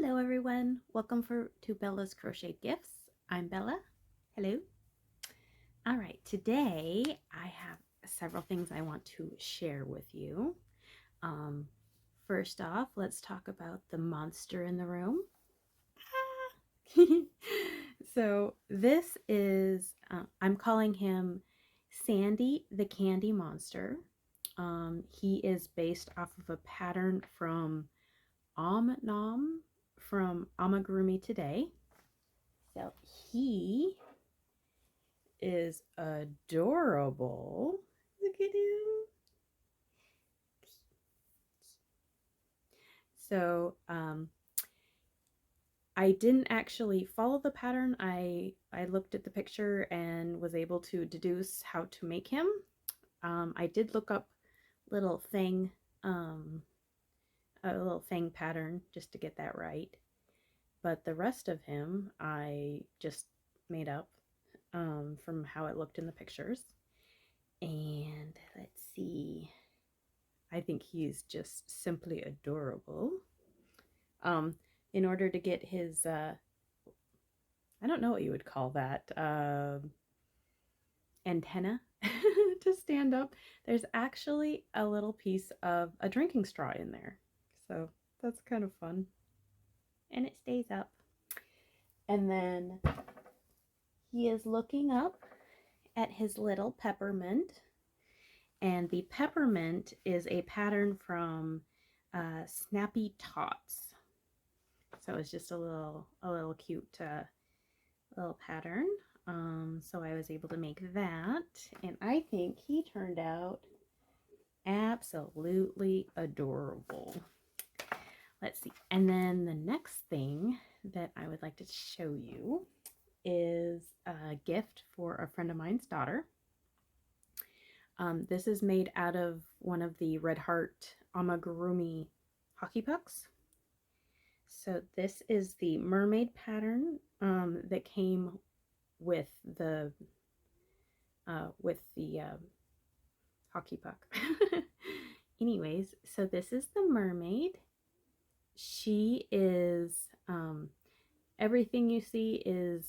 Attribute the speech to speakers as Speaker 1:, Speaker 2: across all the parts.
Speaker 1: Hello everyone, welcome to Bella's Crochet Gifts. I'm Bella. Hello. All right, today I have several things I want to share with you. First off, let's talk about the monster in the room. So this is, I'm calling him Sandy the Candy Monster. He is based off of a pattern from from Amigurumi Today. So he is adorable. Look at him. So I didn't actually follow the pattern. I looked at the picture and was able to deduce how to make him. I did look up a little thing pattern just to get that right. But the rest of him I just made up from how it looked in the pictures. And let's see. I think he's just simply adorable. In order to get his, I don't know what you would call that, antenna to stand up, there's actually a little piece of a drinking straw in there. So that's kind of fun. And it stays up. And then he is looking up at his little Peppermint. And the Peppermint is a pattern from Snappy Tots. So it's just a little cute little pattern. So I was able to make that, and I think he turned out absolutely adorable. Let's see. And then the next thing that I would like to show you is a gift for a friend of mine's daughter. This is made out of one of the Red Heart Amigurumi hockey pucks. So this is the Mermaid Pattern that came with the hockey puck. Anyways, so this is the mermaid. She is everything you see is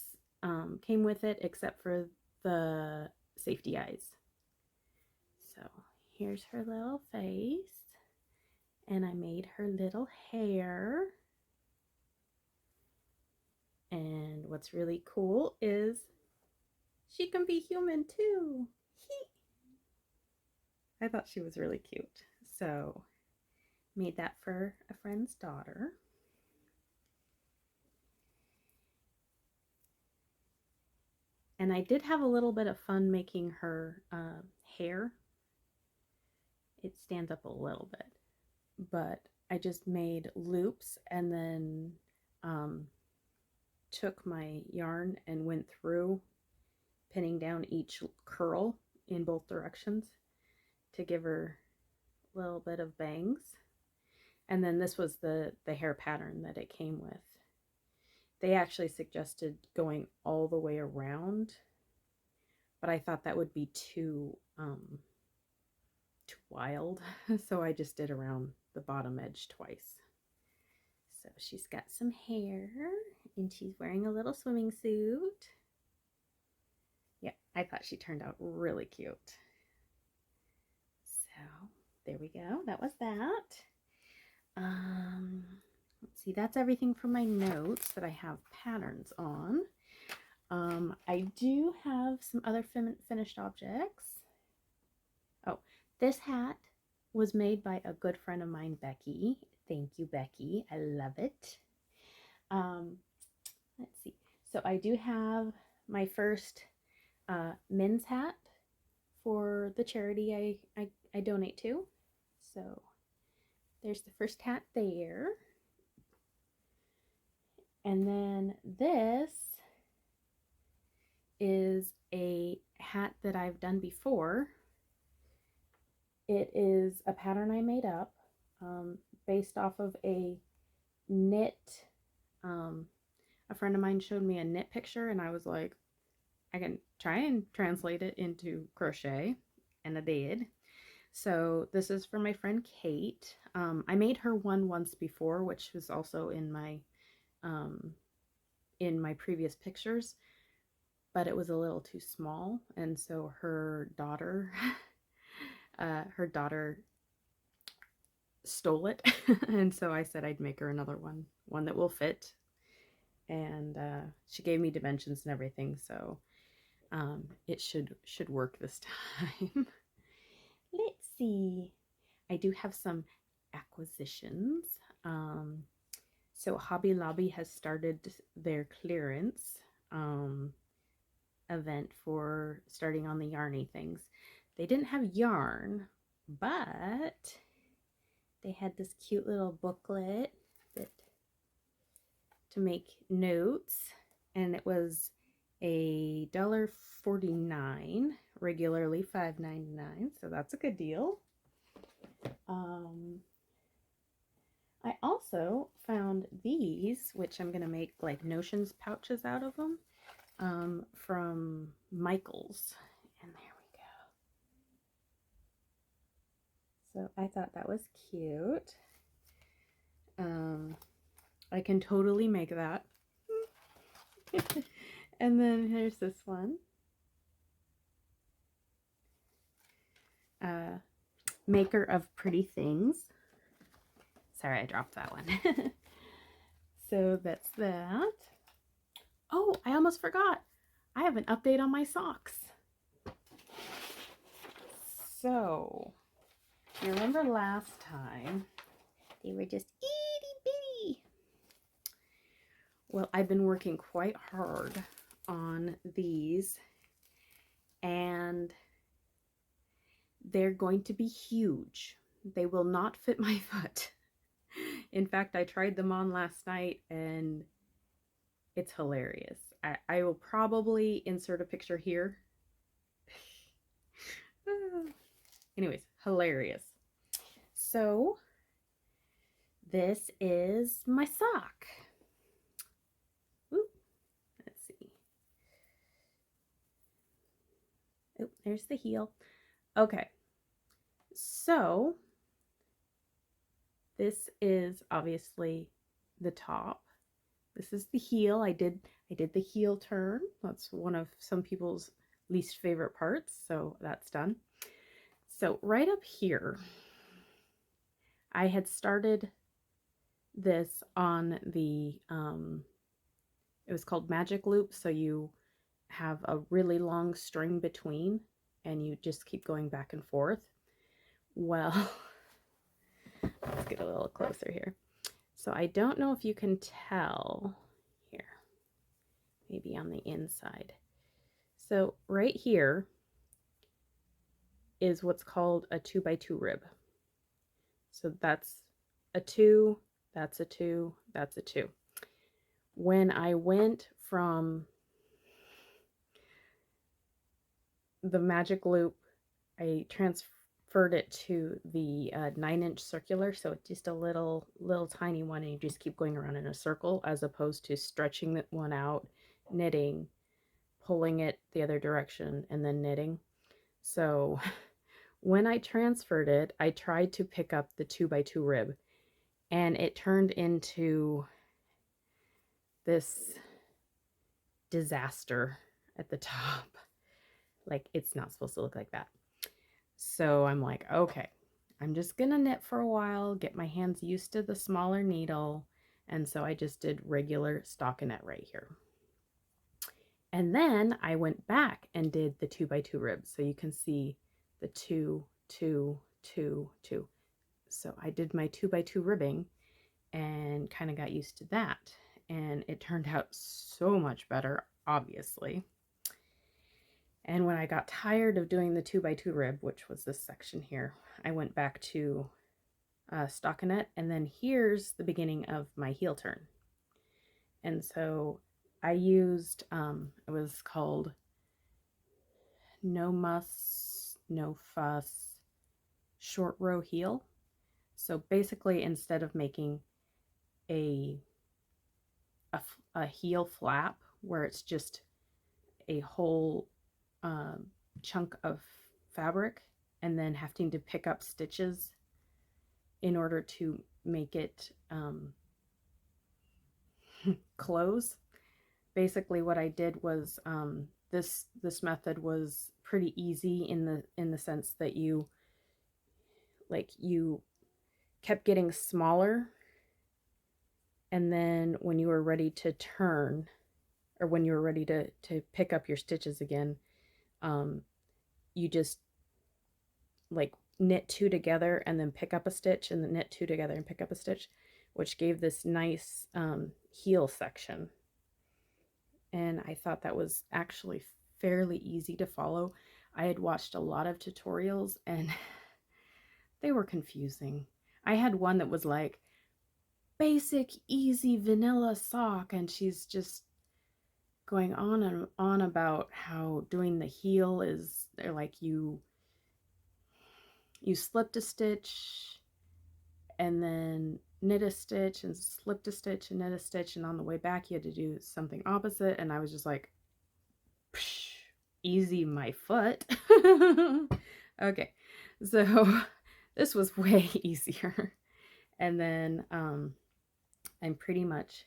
Speaker 1: came with it except for the safety eyes. So here's her little face, and I made her little hair. And what's really cool is she can be human too. I thought she was really cute. So made that for a friend's daughter. And I did have a little bit of fun making her hair. It stands up a little bit, but I just made loops and then took my yarn and went through pinning down each curl in both directions to give her a little bit of bangs. And then this was the hair pattern that it came with. They actually suggested going all the way around, but I thought that would be too wild, so I just did around the bottom edge twice. So she's got some hair, and she's wearing a little swimming suit. Yeah, I thought she turned out really cute. So there we go. That was that. Let's see, that's everything from my notes that I have patterns on. I do have some other finished objects. Oh, this hat was made by a good friend of mine, Becky. Thank you, Becky. I love it. Let's see. So I do have my first men's hat for the charity I donate to. So there's the first hat there. And then this is a hat that I've done before. It is a pattern I made up based off of a knit. A friend of mine showed me a knit picture, and I was like, I can try and translate it into crochet, and I did. So this is for my friend Kate. I made her one once before, which was also in my in my previous pictures, but it was a little too small, and so her daughter stole it. And so I said I'd make her another one that will fit, and she gave me dimensions and everything, so it should work this time. Let's see. I do have some acquisitions. So Hobby Lobby has started their clearance event for starting on the yarny things. They didn't have yarn, but they had this cute little booklet to make notes, and it was $1.49, regularly $5.99, so that's a good deal. I also found these, which I'm going to make like notions pouches out of them, from Michael's, and there we go. So I thought that was cute. I can totally make that. And then here's this one. Maker of Pretty Things. Sorry, I dropped that one. So that's that. Oh, I almost forgot. I have an update on my socks. So, you remember last time they were just itty bitty? Well, I've been working quite hard on these, and they're going to be huge. They will not fit my foot. In fact, I tried them on last night, and it's hilarious. I will probably insert a picture here. Anyways, hilarious. So, this is my sock. Ooh, let's see. Oh, there's the heel. Okay, so this is obviously the top. This is the heel. I did the heel turn. That's one of some people's least favorite parts, so that's done. So right up here, I had started this on the, it was called Magic Loop, so you have a really long string between, and you just keep going back and forth. Well, let's get a little closer here. So I don't know if you can tell here, maybe on the inside. So right here is what's called a 2x2 rib. So that's a 2, that's a 2, that's a 2. When I went from the Magic Loop, I transferred it to the 9-inch circular, so it's just a little tiny one, and you just keep going around in a circle, as opposed to stretching that one out, knitting, pulling it the other direction, and then knitting. So when I transferred it, I tried to pick up the 2x2 rib, and it turned into this disaster at the top. Like, it's not supposed to look like that. So I'm like, okay, I'm just gonna knit for a while, get my hands used to the smaller needle. And so I just did regular stockinette right here. And then I went back and did the 2x2 ribs. So you can see the 2, 2, 2, 2. So I did my 2x2 ribbing and kind of got used to that. And it turned out so much better, obviously. And when I got tired of doing the 2x2 rib, which was this section here, I went back to stockinette, and then here's the beginning of my heel turn. And so I used, it was called No Muss, No Fuss, Short Row Heel. So basically, instead of making a heel flap where it's just a whole chunk of fabric and then having to pick up stitches in order to make it clothes. Basically what I did was this method was pretty easy in the sense that you kept getting smaller, and then when you were ready to turn, or when you were ready to pick up your stitches again, you just like knit 2 together and then pick up a stitch, and then knit 2 together and pick up a stitch, which gave this nice heel section. And I thought that was actually fairly easy to follow. I had watched a lot of tutorials and they were confusing. I had one that was like basic, easy, vanilla sock, and she's just going on and on about how doing the heel is, they're like you slipped a stitch and then knit a stitch and slipped a stitch and knit a stitch, and on the way back you had to do something opposite. And I was just like, easy my foot. Okay, so this was way easier. And then I'm pretty much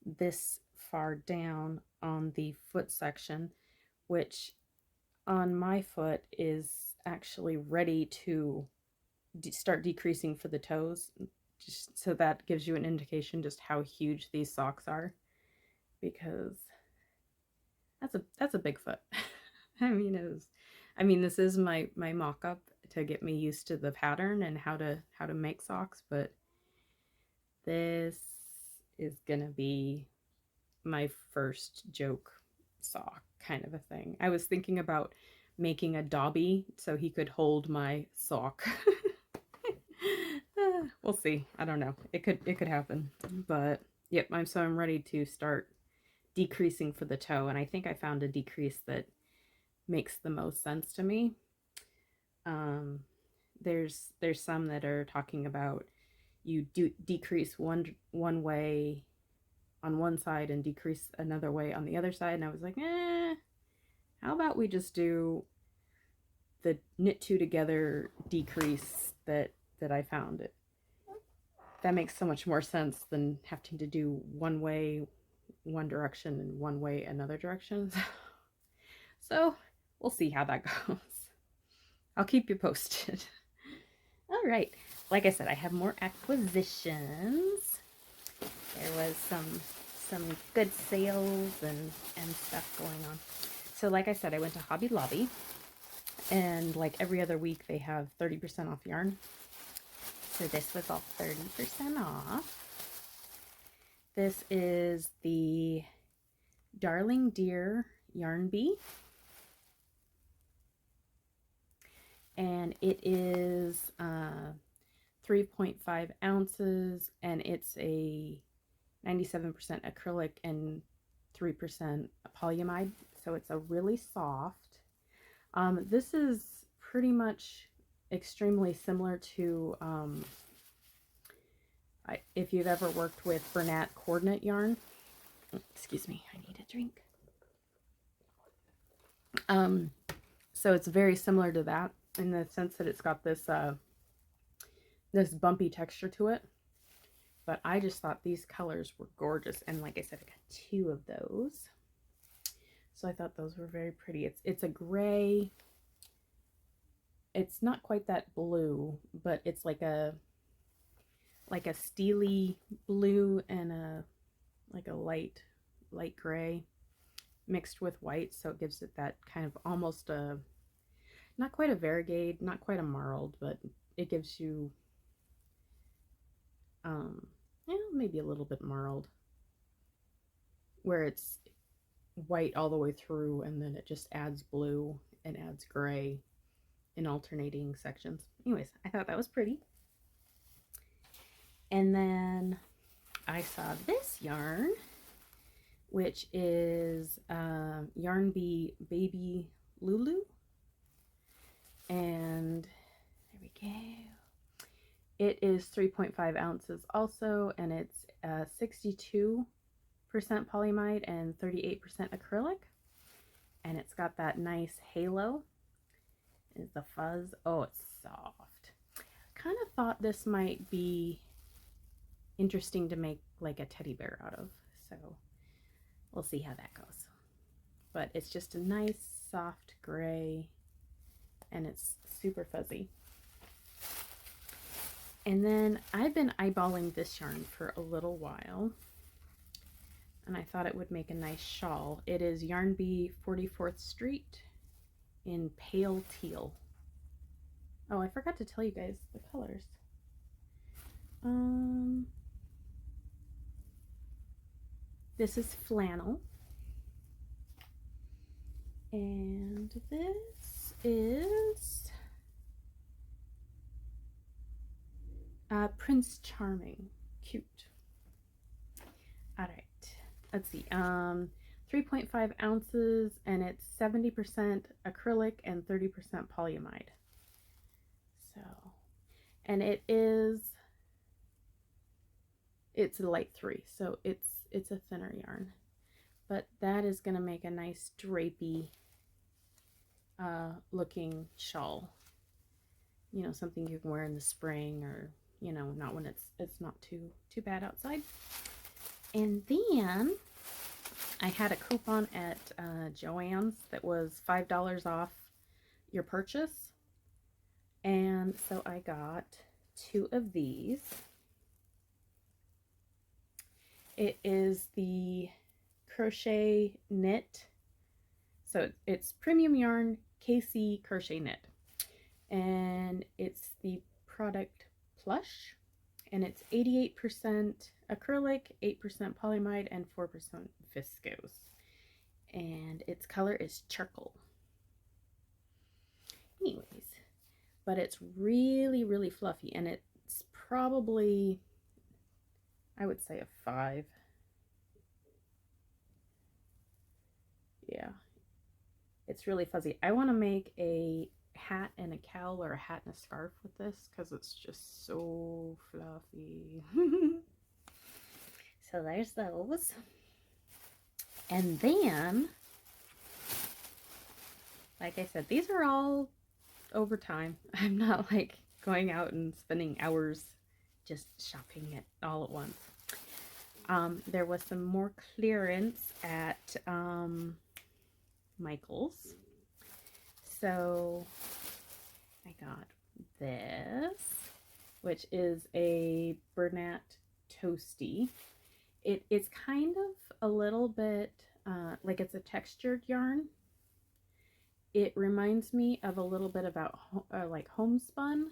Speaker 1: this far down on the foot section, which on my foot is actually ready to start decreasing for the toes, just so that gives you an indication just how huge these socks are, because that's a big foot. I mean this is my mock-up to get me used to the pattern and how to make socks, but this is gonna be my first joke sock kind of a thing. I was thinking about making a Dobby so he could hold my sock. We'll see. I don't know. It could happen. But yep, I'm ready to start decreasing for the toe, and I think I found a decrease that makes the most sense to me. There's some that are talking about you decrease one way on one side and decrease another way on the other side, and I was like, how about we just do the knit 2 together decrease that I found. That makes so much more sense than having to do one way one direction and one way another direction. So we'll see how that goes. I'll keep you posted. All right, like I said, I have more acquisitions. There was some good sales and stuff going on. So like I said, I went to Hobby Lobby, and like every other week they have 30% off yarn. So this was all 30% off. This is the Darling Deer Yarn Bee. And it is 3.5 ounces, and it's a 97% acrylic and 3% polyamide. So it's a really soft. This is pretty much extremely similar to if you've ever worked with Bernat coordinate yarn. Excuse me, I need a drink. So it's very similar to that in the sense that it's got this this bumpy texture to it. But I just thought these colors were gorgeous, and like I said, I got 2 of those. So I thought those were very pretty. It's a gray. It's not quite that blue, but it's like a steely blue and a light gray mixed with white, so it gives it that kind of almost a, not quite a variegated, not quite a marled, but it gives you maybe a little bit marled, where it's white all the way through and then it just adds blue and adds gray in alternating sections. Anyways, I thought that was pretty. And then I saw this yarn, which is Yarn Bee Baby Lulu. And there we go. It is 3.5 ounces also, and it's 62% polyamide and 38% acrylic. And it's got that nice halo. Is the fuzz. Oh, it's soft. Kind of thought this might be interesting to make like a teddy bear out of. So we'll see how that goes. But it's just a nice soft gray and it's super fuzzy. And then I've been eyeballing this yarn for a little while and I thought it would make a nice shawl. It is Yarn Bee 44th Street in pale teal. Oh, I forgot to tell you guys the colors. This is flannel. And this is Prince Charming. Cute. All right. Let's see. 3.5 ounces, and it's 70% acrylic and 30% polyamide. So, and it's a light 3, so it's a thinner yarn. But that is going to make a nice drapey looking shawl. You know, something you can wear in the spring, or you know, not when it's not too bad outside. And then I had a coupon at Joann's that was $5 off your purchase. And so I got 2 of these. It is the Crochet Knit. So it's premium yarn KC Crochet Knit. And it's the product Plush. And it's 88% acrylic, 8% polyamide, and 4% viscose. And its color is charcoal. Anyways, but it's really, really fluffy. And it's probably, I would say, a 5. Yeah, it's really fuzzy. I want to make a hat and a cowl, or a hat and a scarf with this, because it's just so fluffy. So there's those. And then, like I said, these are all over time. I'm not like going out and spending hours just shopping it all at once. There was some more clearance at Michael's. So I got this, which is a Bernat Toasty. It's kind of a little bit like it's a textured yarn. It reminds me of a little bit about like homespun,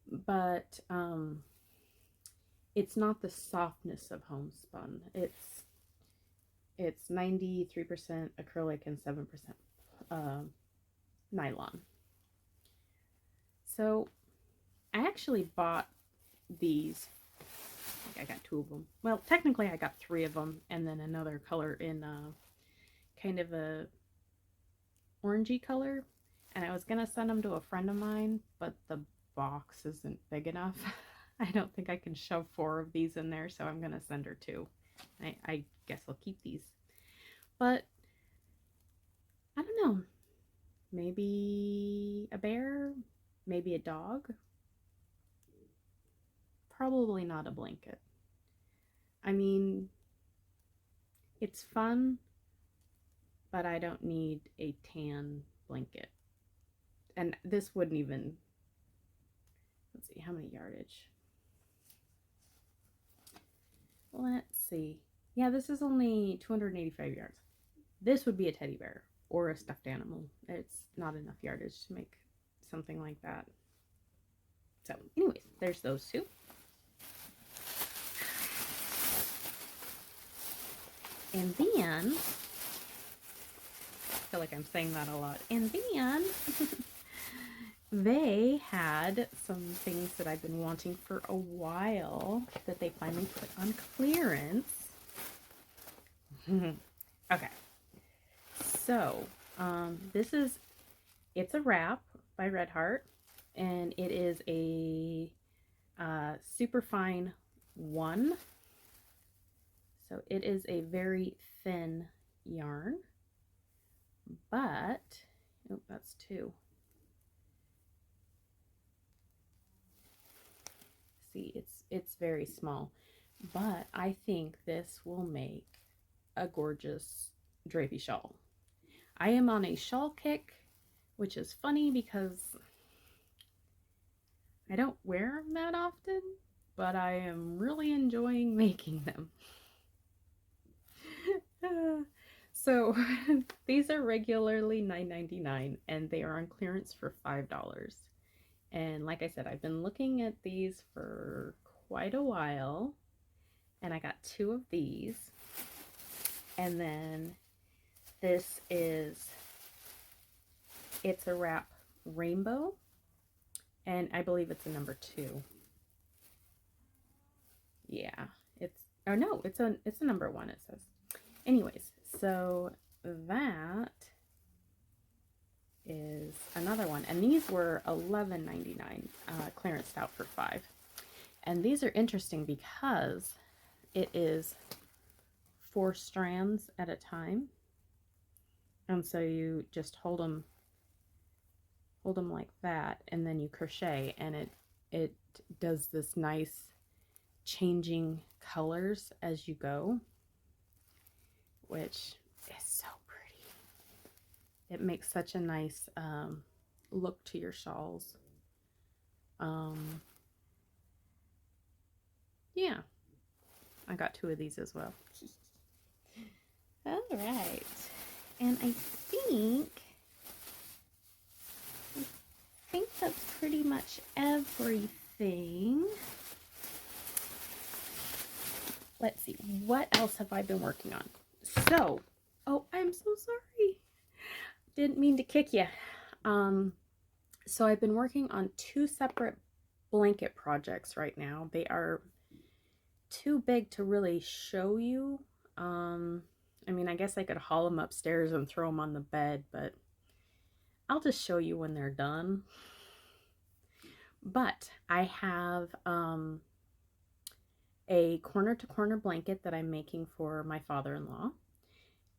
Speaker 1: but it's not the softness of homespun. It's 93% acrylic and 7% nylon. So I actually bought these. I got 2 of them. Well, technically I got 3 of them, and then another color in kind of a orangey color. And I was gonna send them to a friend of mine, but the box isn't big enough. I don't think I can shove 4 of these in there, so I'm gonna send her 2. I guess I'll keep these. But I don't know. Maybe a bear, maybe a dog. Probably not a blanket. I mean, it's fun, but I don't need a tan blanket. And this wouldn't even, let's see, how many yardage? Let's see. Yeah, this is only 285 yards. This would be a teddy bear or a stuffed animal. It's not enough yardage to make something like that. So anyways, there's those 2. And then, I feel like I'm saying that a lot. And then they had some things that I've been wanting for a while that they finally put on clearance. Okay. So, it's a wrap by Red Heart, and it is a super fine 1. So it is a very thin yarn, but, oh, that's 2. See, it's very small, but I think this will make a gorgeous drapey shawl. I am on a shawl kick, which is funny because I don't wear them that often, but I am really enjoying making them. So these are regularly $9.99 and they are on clearance for $5. And like I said, I've been looking at these for quite a while, and I got 2 of these. And then this is It's a Wrap Rainbow, and I believe it's a number 2. Yeah, it's a number 1, it says. Anyways, so that is another one, and these were $11.99, clearanced out for $5. And these are interesting because it is 4 strands at a time, and so you just hold them like that, and then you crochet, and it does this nice changing colors as you go, which is so pretty. It makes such a nice look to your shawls. Yeah, I got 2 of these as well. All right, and I think that's pretty much everything. Let's see, what else have I been working on? So, oh, I'm so sorry. Didn't mean to kick you. So I've been working on 2 separate blanket projects right now. They are too big to really show you. I mean, I guess I could haul them upstairs and throw them on the bed, but I'll just show you when they're done. But I have a corner-to-corner blanket that I'm making for my father-in-law,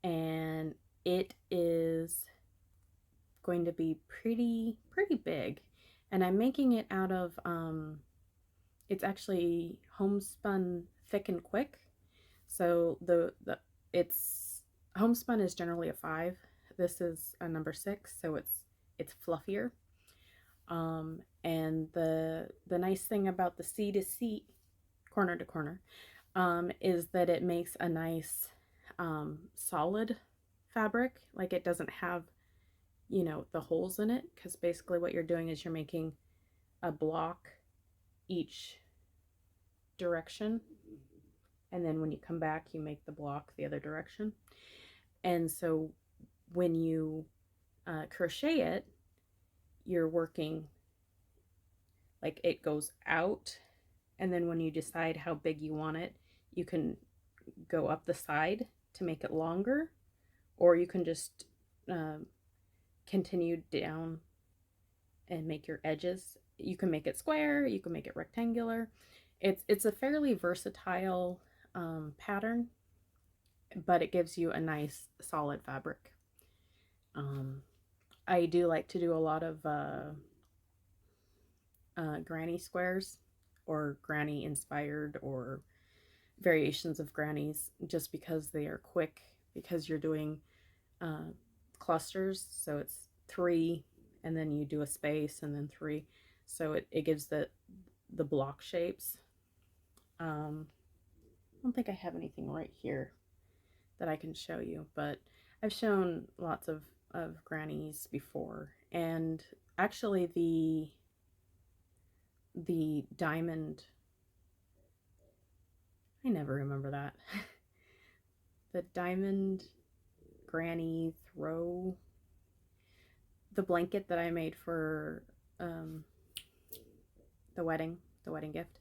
Speaker 1: and it is going to be pretty big, and I'm making it out of it's actually homespun thick and quick. So it's homespun is generally a 5. This is a number 6, so it's fluffier. And the nice thing about the C to C, corner to corner, is that it makes a nice solid fabric. Like, it doesn't have, you know, the holes in it, because basically what you're doing is you're making a block each direction, and then when you come back you make the block the other direction. And so when you crochet it, you're working like it goes out, and then when you decide how big you want it, you can go up the side to make it longer, or you can just continue down and make your edges. You can make it square, you can make it rectangular. It's a fairly versatile pattern, but it gives you a nice solid fabric. I do like to do a lot of granny squares, or granny inspired, or variations of grannies, just because they are quick, because you're doing clusters, so it's 3 and then you do a space and then 3, so it gives the block shapes. I don't think I have anything right here that I can show you, but I've shown lots of grannies before. And actually the diamond, I never remember that. The diamond granny throw, the blanket that I made for the wedding gift,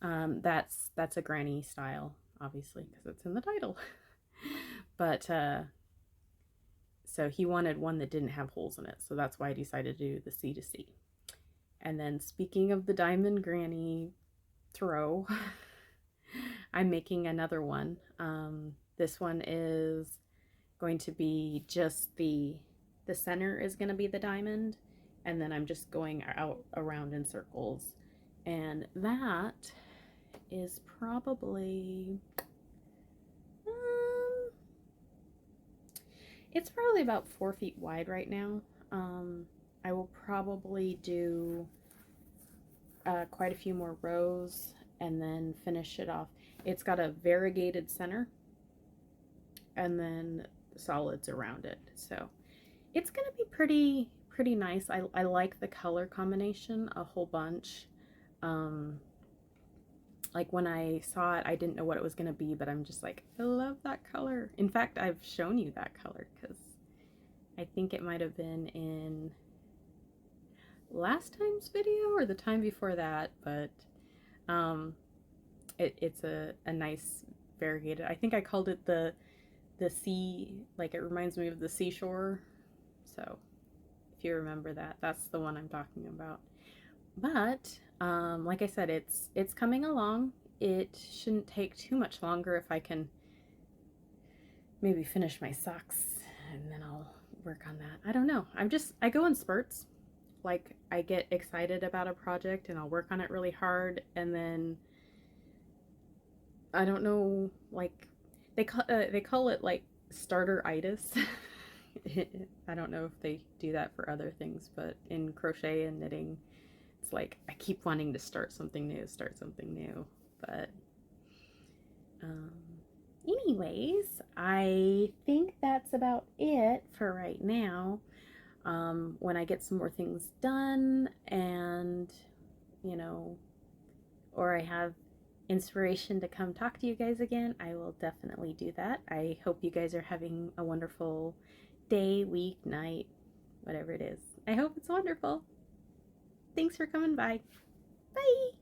Speaker 1: that's a granny style, obviously, because it's in the title. But so he wanted one that didn't have holes in it, so that's why I decided to do the C to C. And then, speaking of the diamond granny throw, I'm making another one. This one is going to be just the center is going to be the diamond, and then I'm just going out around in circles. And that is probably, it's probably about 4 feet wide right now. I will probably do quite a few more rows and then finish it off. It's got a variegated center and then solids around it, so it's gonna be pretty nice. I like the color combination a whole bunch. Like when I saw it, I didn't know what it was gonna be, but I'm just like, I love that color. In fact, I've shown you that color because I think it might have been in last time's video or the time before that, but it's a nice variegated. I think I called it the sea, like it reminds me of the seashore. So if you remember that, that's the one I'm talking about. But like I said, it's coming along. It shouldn't take too much longer if I can maybe finish my socks, and then I'll work on that. I don't know. I go in spurts. Like I get excited about a project and I'll work on it really hard, and then I don't know, like they call it like starter-itis. I don't know if they do that for other things, but in crochet and knitting, it's like I keep wanting to start something new. But anyways, I think that's about it for right now. When I get some more things done and, you know, or I have inspiration to come talk to you guys again, I will definitely do that. I hope you guys are having a wonderful day, week, night, whatever it is. I hope it's wonderful. Thanks for coming by. Bye!